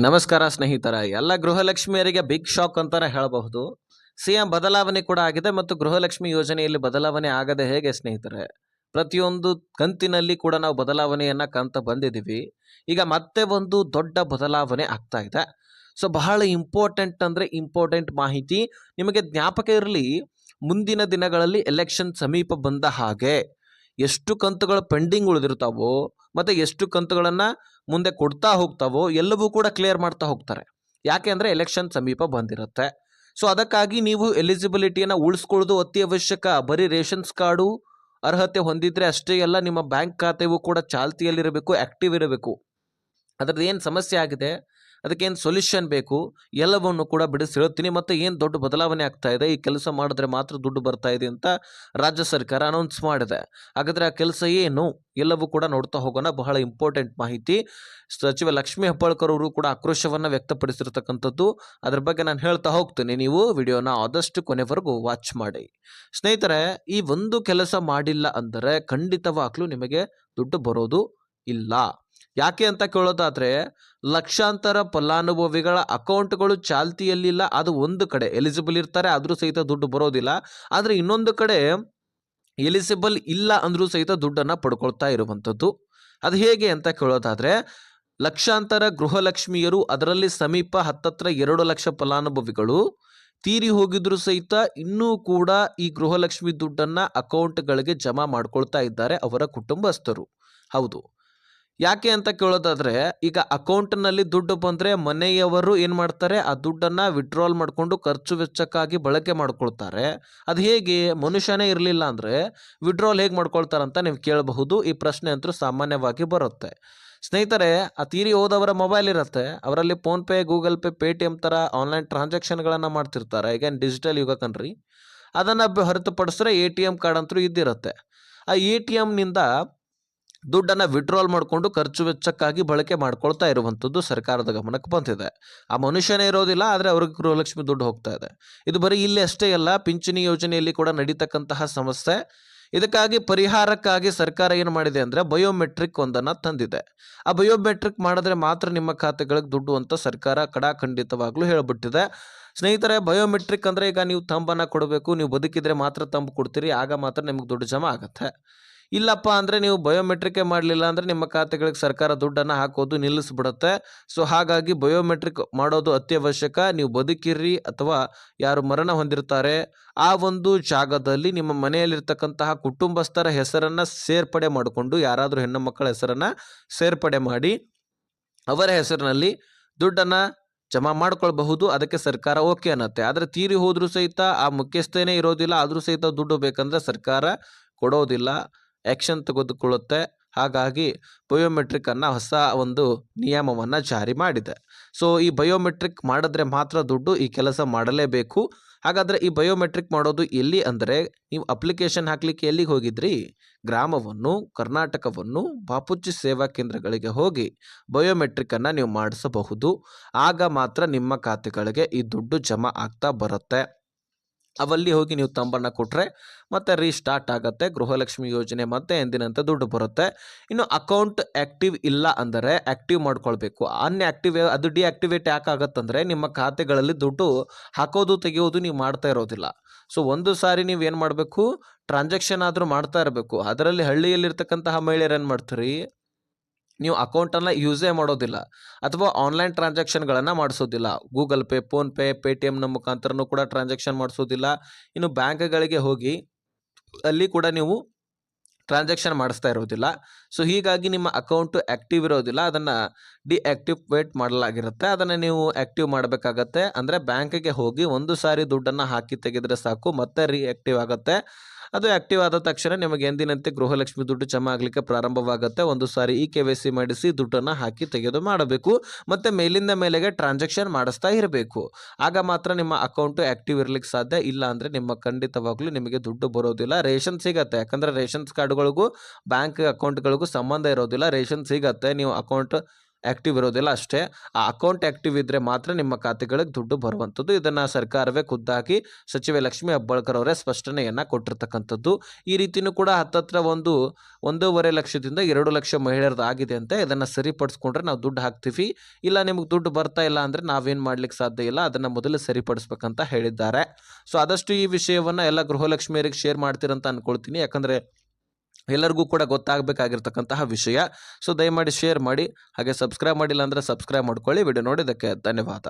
ನಮಸ್ಕಾರ ಸ್ನೇಹಿತರ. ಎಲ್ಲ ಗೃಹಲಕ್ಷ್ಮಿಯರಿಗೆ ಬಿಗ್ ಶಾಕ್ ಅಂತಾನೆ ಹೇಳಬಹುದು. ಸಿಎಂ ಬದಲಾವಣೆ ಕೂಡ ಆಗಿದೆ ಮತ್ತು ಗೃಹಲಕ್ಷ್ಮಿ ಯೋಜನೆಯಲ್ಲಿ ಬದಲಾವಣೆ ಆಗದೆ ಹೇಗೆ ಸ್ನೇಹಿತರೆ? ಪ್ರತಿಯೊಂದು ಕಂತಿನಲ್ಲಿ ಕೂಡ ನಾವು ಬದಲಾವಣೆಯನ್ನ ಕಾಣ್ತಾ ಬಂದಿದ್ದೀವಿ. ಈಗ ಮತ್ತೆ ಒಂದು ದೊಡ್ಡ ಬದಲಾವಣೆ ಆಗ್ತಾ ಇದೆ. ಸೊ ಬಹಳ ಇಂಪಾರ್ಟೆಂಟ್ ಮಾಹಿತಿ ನಿಮಗೆ ಜ್ಞಾಪಕ ಇರಲಿ. ಮುಂದಿನ ದಿನಗಳಲ್ಲಿ ಎಲೆಕ್ಷನ್ ಸಮೀಪ ಬಂದ ಹಾಗೆ ಎಷ್ಟು ಕಂತುಗಳು ಪೆಂಡಿಂಗ್ ಉಳಿದಿರ್ತಾವೋ ಮತ್ತೆ ಎಷ್ಟು ಕಂತುಗಳನ್ನ ಮುಂದೆ ಕೊಡ್ತಾ ಹೋಗ್ತಾವೋ ಎಲ್ಲವೂ ಕೂಡ ಕ್ಲಿಯರ್ ಮಾಡ್ತಾ ಹೋಗ್ತಾರೆ. ಯಾಕೆ ಅಂದರೆ ಎಲೆಕ್ಷನ್ ಸಮೀಪ ಬಂದಿರುತ್ತೆ. ಸೊ ಅದಕ್ಕಾಗಿ ನೀವು ಎಲಿಜಿಬಿಲಿಟಿಯನ್ನು ಉಳಿಸ್ಕೊಳ್ಳೋದು ಅತಿ ಅವಶ್ಯಕ. ಬರೀ ರೇಷನ್ಸ್ ಕಾರ್ಡು ಅರ್ಹತೆ ಹೊಂದಿದ್ರೆ ಅಷ್ಟೇ ಅಲ್ಲ, ನಿಮ್ಮ ಬ್ಯಾಂಕ್ ಖಾತೆಯೂ ಕೂಡ ಚಾಲ್ತಿಯಲ್ಲಿರಬೇಕು, ಆ್ಯಕ್ಟಿವ್ ಇರಬೇಕು. ಅದ್ರದ್ದು ಏನು ಸಮಸ್ಯೆ ಆಗಿದೆ, ಅದಕ್ಕೇನು ಸೊಲ್ಯೂಷನ್ ಬೇಕು, ಎಲ್ಲವನ್ನು ಕೂಡ ಬಿಡಿಸಿ ಹೇಳ್ತೀನಿ. ಮತ್ತು ಏನು ದೊಡ್ಡ ಬದಲಾವಣೆ ಆಗ್ತಾ ಇದೆ, ಈ ಕೆಲಸ ಮಾಡಿದ್ರೆ ಮಾತ್ರ ದುಡ್ಡು ಬರ್ತಾ ಇದೆ ಅಂತ ರಾಜ್ಯ ಸರ್ಕಾರ ಅನೌನ್ಸ್ ಮಾಡಿದೆ. ಹಾಗಾದರೆ ಆ ಕೆಲಸ ಏನು, ಎಲ್ಲವೂ ಕೂಡ ನೋಡ್ತಾ ಹೋಗೋಣ. ಬಹಳ ಇಂಪಾರ್ಟೆಂಟ್ ಮಾಹಿತಿ. ಸಚಿವ ಲಕ್ಷ್ಮೀ ಹೆಬ್ಬಾಳ್ಕರ್ ಅವರು ಕೂಡ ಆಕ್ರೋಶವನ್ನು ವ್ಯಕ್ತಪಡಿಸಿರ್ತಕ್ಕಂಥದ್ದು. ಅದ್ರ ಬಗ್ಗೆ ನಾನು ಹೇಳ್ತಾ ಹೋಗ್ತೀನಿ. ನೀವು ವಿಡಿಯೋನ ಆದಷ್ಟು ಕೊನೆವರೆಗೂ ವಾಚ್ ಮಾಡಿ ಸ್ನೇಹಿತರೆ. ಈ ಒಂದು ಕೆಲಸ ಮಾಡಿಲ್ಲ ಅಂದರೆ ಖಂಡಿತವಾಗ್ಲೂ ನಿಮಗೆ ದುಡ್ಡು ಬರೋದು ಇಲ್ಲ. ಯಾಕೆ ಅಂತ ಕೇಳೋದಾದ್ರೆ, ಲಕ್ಷಾಂತರ ಫಲಾನುಭವಿಗಳ ಅಕೌಂಟ್ಗಳು ಚಾಲ್ತಿಯಲ್ಲಿಲ್ಲ. ಅದು ಒಂದು ಕಡೆ ಎಲಿಜಿಬಲ್ ಇರ್ತಾರೆ, ಆದರೂ ಸಹಿತ ದುಡ್ಡು ಬರೋದಿಲ್ಲ. ಆದರೆ ಇನ್ನೊಂದು ಕಡೆ ಎಲಿಜಿಬಲ್ ಇಲ್ಲ ಅಂದರೂ ಸಹಿತ ದುಡ್ಡನ್ನು ಪಡ್ಕೊಳ್ತಾ ಇರುವಂಥದ್ದು. ಅದು ಹೇಗೆ ಅಂತ ಕೇಳೋದಾದ್ರೆ, ಲಕ್ಷಾಂತರ ಗೃಹಲಕ್ಷ್ಮಿಯರು, ಅದರಲ್ಲಿ ಸಮೀಪ ಹತ್ತತ್ರ 2 ಲಕ್ಷ ಫಲಾನುಭವಿಗಳು ತೀರಿ ಹೋಗಿದ್ರು ಸಹಿತ ಇನ್ನೂ ಕೂಡ ಈ ಗೃಹಲಕ್ಷ್ಮಿ ದುಡ್ಡನ್ನು ಅಕೌಂಟ್ಗಳಿಗೆ ಜಮಾ ಮಾಡ್ಕೊಳ್ತಾ ಇದ್ದಾರೆ ಅವರ ಕುಟುಂಬಸ್ಥರು. ಹೌದು, ಯಾಕೆ ಅಂತ ಕೇಳೋದಾದ್ರೆ, ಈಗ ಅಕೌಂಟ್ನಲ್ಲಿ ದುಡ್ಡು ಬಂದರೆ ಮನೆಯವರು ಏನು ಮಾಡ್ತಾರೆ, ಆ ದುಡ್ಡನ್ನು ವಿಡ್ರಾಲ್ ಮಾಡಿಕೊಂಡು ಖರ್ಚು ವೆಚ್ಚಕ್ಕಾಗಿ ಬಳಕೆ ಮಾಡ್ಕೊಳ್ತಾರೆ. ಅದು ಹೇಗೆ? ಮನುಷ್ಯನೇ ಇರಲಿಲ್ಲ ಅಂದರೆ ವಿಡ್ರಾಲ್ ಹೇಗೆ ಮಾಡ್ಕೊಳ್ತಾರಂತ ನೀವು ಕೇಳಬಹುದು. ಈ ಪ್ರಶ್ನೆ ಅಂತೂ ಸಾಮಾನ್ಯವಾಗಿ ಬರುತ್ತೆ ಸ್ನೇಹಿತರೆ. ಆ ತೀರಿ ಹೋದವರ ಮೊಬೈಲ್ ಇರುತ್ತೆ, ಅವರಲ್ಲಿ ಫೋನ್ಪೇ, ಗೂಗಲ್ ಪೇ, ಪೇಟಿಎಮ್ ಥರ ಆನ್ಲೈನ್ ಟ್ರಾನ್ಸಾಕ್ಷನ್ಗಳನ್ನು ಮಾಡ್ತಿರ್ತಾರೆ. ಈಗೇನು ಡಿಜಿಟಲ್ ಯುಗ ಕಣ್ರಿ. ಅದನ್ನು ಹೊರತುಪಡಿಸಿದ್ರೆ ATM ಕಾರ್ಡ್ ಅಂತೂ ಇದ್ದಿರುತ್ತೆ. ಆ ATMನಿಂದ ದುಡ್ಡನ್ನು ವಿಡ್ರಾಲ್ ಮಾಡಿಕೊಂಡು ಖರ್ಚು ವೆಚ್ಚಕ್ಕಾಗಿ ಬಳಕೆ ಮಾಡ್ಕೊಳ್ತಾ ಇರುವಂಥದ್ದು ಸರ್ಕಾರದ ಗಮನಕ್ಕೆ ಬಂದಿದೆ. ಆ ಮನುಷ್ಯನೇ ಇರೋದಿಲ್ಲ, ಆದರೆ ಅವ್ರಿಗೆ ಗೃಹಲಕ್ಷ್ಮಿ ದುಡ್ಡು ಹೋಗ್ತಾ ಇದೆ. ಇದು ಬರೀ ಇಲ್ಲಿ ಅಷ್ಟೇ ಅಲ್ಲ, ಪಿಂಚಣಿ ಯೋಜನೆಯಲ್ಲಿ ಕೂಡ ನಡೀತಕ್ಕಂತಹ ಸಮಸ್ಯೆ. ಇದಕ್ಕಾಗಿ ಪರಿಹಾರಕ್ಕಾಗಿ ಸರ್ಕಾರ ಏನು ಮಾಡಿದೆ ಅಂದರೆ ಬಯೋಮೆಟ್ರಿಕ್ ಒಂದನ್ನು ತಂದಿದೆ. ಆ ಬಯೋಮೆಟ್ರಿಕ್ ಮಾಡಿದ್ರೆ ಮಾತ್ರ ನಿಮ್ಮ ಖಾತೆಗಳಿಗೆ ದುಡ್ಡು ಅಂತ ಸರ್ಕಾರ ಖಂಡಿತವಾಗ್ಲೂ ಹೇಳಿಬಿಟ್ಟಿದೆ. ಸ್ನೇಹಿತರೆ, ಬಯೋಮೆಟ್ರಿಕ್ ಅಂದರೆ ಈಗ ನೀವು ತಂಬನ್ನು ಕೊಡಬೇಕು. ನೀವು ಬದುಕಿದ್ರೆ ಮಾತ್ರ ತಂಬು ಕೊಡ್ತೀರಿ, ಆಗ ಮಾತ್ರ ನಿಮಗೆ ದುಡ್ಡು ಜಮಾ ಆಗುತ್ತೆ. ಇಲ್ಲಪ್ಪ ಅಂದರೆ ನೀವು ಬಯೋಮೆಟ್ರಿಕೇ ಮಾಡಲಿಲ್ಲ ಅಂದರೆ ನಿಮ್ಮ ಖಾತೆಗಳಿಗೆ ಸರ್ಕಾರ ದುಡ್ಡನ್ನು ಹಾಕೋದು ನಿಲ್ಲಿಸ್ಬಿಡುತ್ತೆ. ಸೊ ಹಾಗಾಗಿ ಬಯೋಮೆಟ್ರಿಕ್ ಮಾಡೋದು ಅತ್ಯವಶ್ಯಕ. ನೀವು ಬದುಕಿರ್ರಿ ಅಥವಾ ಯಾರು ಮರಣ ಹೊಂದಿರ್ತಾರೆ ಆ ಒಂದು ಜಾಗದಲ್ಲಿ ನಿಮ್ಮ ಮನೆಯಲ್ಲಿರ್ತಕ್ಕಂತಹ ಕುಟುಂಬಸ್ಥರ ಹೆಸರನ್ನು ಸೇರ್ಪಡೆ ಮಾಡಿಕೊಂಡು, ಯಾರಾದರೂ ಹೆಣ್ಣು ಮಕ್ಕಳ ಹೆಸರನ್ನು ಸೇರ್ಪಡೆ ಮಾಡಿ ಅವರ ಹೆಸರಿನಲ್ಲಿ ದುಡ್ಡನ್ನು ಜಮಾ ಮಾಡ್ಕೊಳ್ಬಹುದು. ಅದಕ್ಕೆ ಸರ್ಕಾರ ಓಕೆ ಅನ್ನತ್ತೆ. ಆದರೆ ತೀರಿ ಹೋದರೂ ಸಹಿತ ಆ ಮುಖ್ಯಸ್ಥೇನೇ ಇರೋದಿಲ್ಲ, ಆದರೂ ಸಹಿತ ದುಡ್ಡು ಬೇಕಂದ್ರೆ ಸರ್ಕಾರ ಕೊಡೋದಿಲ್ಲ, ಆ್ಯಕ್ಷನ್ ತೆಗೆದುಕೊಳ್ಳುತ್ತೆ. ಹಾಗಾಗಿ ಬಯೋಮೆಟ್ರಿಕ್ ಅನ್ನು ಹೊಸ ಒಂದು ನಿಯಮವನ್ನು ಜಾರಿ ಮಾಡಿದೆ. ಸೊ ಈ ಬಯೋಮೆಟ್ರಿಕ್ ಮಾಡಿದ್ರೆ ಮಾತ್ರ ದುಡ್ಡು, ಈ ಕೆಲಸ ಮಾಡಲೇಬೇಕು. ಹಾಗಾದರೆ ಈ ಬಯೋಮೆಟ್ರಿಕ್ ಮಾಡೋದು ಎಲ್ಲಿ ಅಂದರೆ, ನೀವು ಅಪ್ಲಿಕೇಶನ್ ಹಾಕಲಿಕ್ಕೆ ಎಲ್ಲಿಗೆ ಹೋಗಿದ್ರಿ? ಗ್ರಾಮವನ್ನು, ಕರ್ನಾಟಕವನ್ನು, ಬಾಪೂಜಿ ಸೇವಾ ಕೇಂದ್ರಗಳಿಗೆ ಹೋಗಿ ಬಯೋಮೆಟ್ರಿಕನ್ನು ನೀವು ಮಾಡಿಸಬಹುದು. ಆಗ ಮಾತ್ರ ನಿಮ್ಮ ಖಾತೆಗಳಿಗೆ ಈ ದುಡ್ಡು ಜಮಾ ಆಗ್ತಾ ಬರುತ್ತೆ. ಅವಲ್ಲಿ ಹೋಗಿ ನೀವು ತಂಬನ್ನು ಕೊಟ್ಟರೆ ಮತ್ತೆ ರೀಸ್ಟಾರ್ಟ್ ಆಗುತ್ತೆ ಗೃಹಲಕ್ಷ್ಮಿ ಯೋಜನೆ, ಮತ್ತೆ ಎಂದಿನಂತೆ ದುಡ್ಡು ಬರುತ್ತೆ. ಇನ್ನು ಅಕೌಂಟ್ ಆ್ಯಕ್ಟಿವ್ ಇಲ್ಲ ಅಂದರೆ ಆ್ಯಕ್ಟಿವ್ ಮಾಡ್ಕೊಳ್ಬೇಕು. ಅದು ಡಿಆಕ್ಟಿವೇಟ್ ಯಾಕೆ ಆಗುತ್ತಂದರೆ, ನಿಮ್ಮ ಖಾತೆಗಳಲ್ಲಿ ದುಡ್ಡು ಹಾಕೋದು ತೆಗೆಯೋದು ನೀವು ಮಾಡ್ತಾ ಇರೋದಿಲ್ಲ. ಸೊ ಒಂದು ಸಾರಿ ನೀವು ಏನು ಮಾಡಬೇಕು, ಟ್ರಾನ್ಸಾಕ್ಷನ್ ಆದರೂ ಮಾಡ್ತಾ ಇರಬೇಕು. ಅದರಲ್ಲಿ ಹಳ್ಳಿಯಲ್ಲಿರ್ತಕ್ಕಂತಹ ಮಹಿಳೆಯರು ಏನು ಮಾಡ್ತೀರಿ, ನೀವು ಅಕೌಂಟನ್ನು ಯೂಸೇ ಮಾಡೋದಿಲ್ಲ ಅಥವಾ ಆನ್ಲೈನ್ ಟ್ರಾನ್ಸಾಕ್ಷನ್ಗಳನ್ನು ಮಾಡಿಸೋದಿಲ್ಲ. ಗೂಗಲ್ ಪೇ, ಫೋನ್ಪೇ, ಪೇಟಿಎಮ್ನ ಮುಖಾಂತರನೂ ಕೂಡ ಟ್ರಾನ್ಸಾಕ್ಷನ್ ಮಾಡಿಸೋದಿಲ್ಲ. ಇನ್ನು ಬ್ಯಾಂಕ್ಗಳಿಗೆ ಹೋಗಿ ಅಲ್ಲಿ ಕೂಡ ನೀವು ಟ್ರಾನ್ಸಾಕ್ಷನ್ ಮಾಡಿಸ್ತಾ ಇರೋದಿಲ್ಲ. ಸೊ ಹೀಗಾಗಿ ನಿಮ್ಮ ಅಕೌಂಟು ಆ್ಯಕ್ಟಿವ್ ಇರೋದಿಲ್ಲ, ಅದನ್ನು ಡಿಆಕ್ಟಿವೇಟ್ ಮಾಡಲಾಗಿರುತ್ತೆ. ಅದನ್ನು ನೀವು ಆ್ಯಕ್ಟಿವ್ ಮಾಡಬೇಕಾಗತ್ತೆ. ಅಂದರೆ ಬ್ಯಾಂಕಿಗೆ ಹೋಗಿ ಒಂದು ಸಾರಿ ದುಡ್ಡನ್ನು ಹಾಕಿ ತೆಗೆದರೆ ಸಾಕು, ಮತ್ತೆ ರಿಆ್ಯಕ್ಟಿವ್ ಆಗುತ್ತೆ. ಅದು ಆ್ಯಕ್ಟಿವ್ ಆದ ತಕ್ಷಣ ನಿಮಗೆ ಎಂದಿನಂತೆ ಗೃಹಲಕ್ಷ್ಮಿ ದುಡ್ಡು ಜಮಾ ಆಗಲಿಕ್ಕೆ ಪ್ರಾರಂಭವಾಗುತ್ತೆ. ಒಂದು ಸಾರಿ KYC ಮಾಡಿಸಿ ದುಡ್ಡನ್ನು ಹಾಕಿ ತೆಗೆದು ಮಾಡಬೇಕು. ಮತ್ತು ಮೇಲಿಂದ ಮೇಲೆಗೆ ಟ್ರಾನ್ಸಾಕ್ಷನ್ ಮಾಡಿಸ್ತಾ ಇರಬೇಕು. ಆಗ ಮಾತ್ರ ನಿಮ್ಮ ಅಕೌಂಟು ಆ್ಯಕ್ಟಿವ್ ಇರಲಿಕ್ಕೆ ಸಾಧ್ಯ. ಇಲ್ಲ ಅಂದರೆ ಖಂಡಿತವಾಗ್ಲೂ ನಿಮಗೆ ದುಡ್ಡು ಬರೋದಿಲ್ಲ. ರೇಷನ್ ಸಿಗತ್ತೆ, ಯಾಕಂದರೆ ರೇಷನ್ಸ್ ಕಾರ್ಡ್ಗಳಿಗೂ ಬ್ಯಾಂಕ್ ಅಕೌಂಟ್ಗಳಿಗೂ ಸಂಬಂಧ ಇರೋದಿಲ್ಲ. ರೇಷನ್ ಸಿಗತ್ತೆ, ನೀವು ಅಕೌಂಟ್ ಆ್ಯಕ್ಟಿವ್ ಇರೋದಿಲ್ಲ ಅಷ್ಟೇ. ಆ ಅಕೌಂಟ್ ಆ್ಯಕ್ಟಿವ್ ಇದ್ದರೆ ಮಾತ್ರ ನಿಮ್ಮ ಖಾತೆಗಳಿಗೆ ದುಡ್ಡು ಬರುವಂಥದ್ದು. ಇದನ್ನು ಸರ್ಕಾರವೇ ಖುದ್ದಾಗಿ ಸಚಿವೆ ಲಕ್ಷ್ಮೀ ಹೆಬ್ಬಾಳ್ಕರ್ ಅವರೇ ಸ್ಪಷ್ಟನೆಯನ್ನು ಕೊಟ್ಟಿರ್ತಕ್ಕಂಥದ್ದು. ಈ ರೀತಿಯೂ ಕೂಡ ಹತ್ತತ್ರ 1.5 ಲಕ್ಷದಿಂದ 2 ಲಕ್ಷ ಮಹಿಳೆಯರದ್ದು ಆಗಿದೆ ಅಂತ. ಇದನ್ನು ಸರಿಪಡಿಸ್ಕೊಂಡ್ರೆ ನಾವು ದುಡ್ಡು ಹಾಕ್ತೀವಿ, ಇಲ್ಲ ನಿಮಗೆ ದುಡ್ಡು ಬರ್ತಾ ಇಲ್ಲ ಅಂದರೆ ನಾವೇನು ಮಾಡ್ಲಿಕ್ಕೆ ಸಾಧ್ಯ ಇಲ್ಲ, ಅದನ್ನು ಮೊದಲು ಸರಿಪಡಿಸ್ಬೇಕಂತ ಹೇಳಿದ್ದಾರೆ. ಸೊ ಆದಷ್ಟು ಈ ವಿಷಯವನ್ನು ಎಲ್ಲ ಗೃಹಲಕ್ಷ್ಮಿಯರಿಗೆ ಶೇರ್ ಮಾಡ್ತೀರಂತ ಅಂದ್ಕೊಳ್ತೀನಿ, ಯಾಕಂದರೆ ಎಲ್ಲರಿಗೂ ಕೂಡ ಗೊತ್ತಾಗಬೇಕಾಗಿರ್ತಕ್ಕಂತಹ ವಿಷಯ. ಸೊ ದಯಮಾಡಿ ಶೇರ್ ಮಾಡಿ, ಹಾಗೆ ಸಬ್ಸ್ಕ್ರೈಬ್ ಮಾಡಿಲ್ಲ ಅಂದರೆ ಸಬ್ಸ್ಕ್ರೈಬ್ ಮಾಡ್ಕೊಳ್ಳಿ. ವಿಡಿಯೋ ನೋಡಿದ್ದಕ್ಕೆ ಧನ್ಯವಾದ.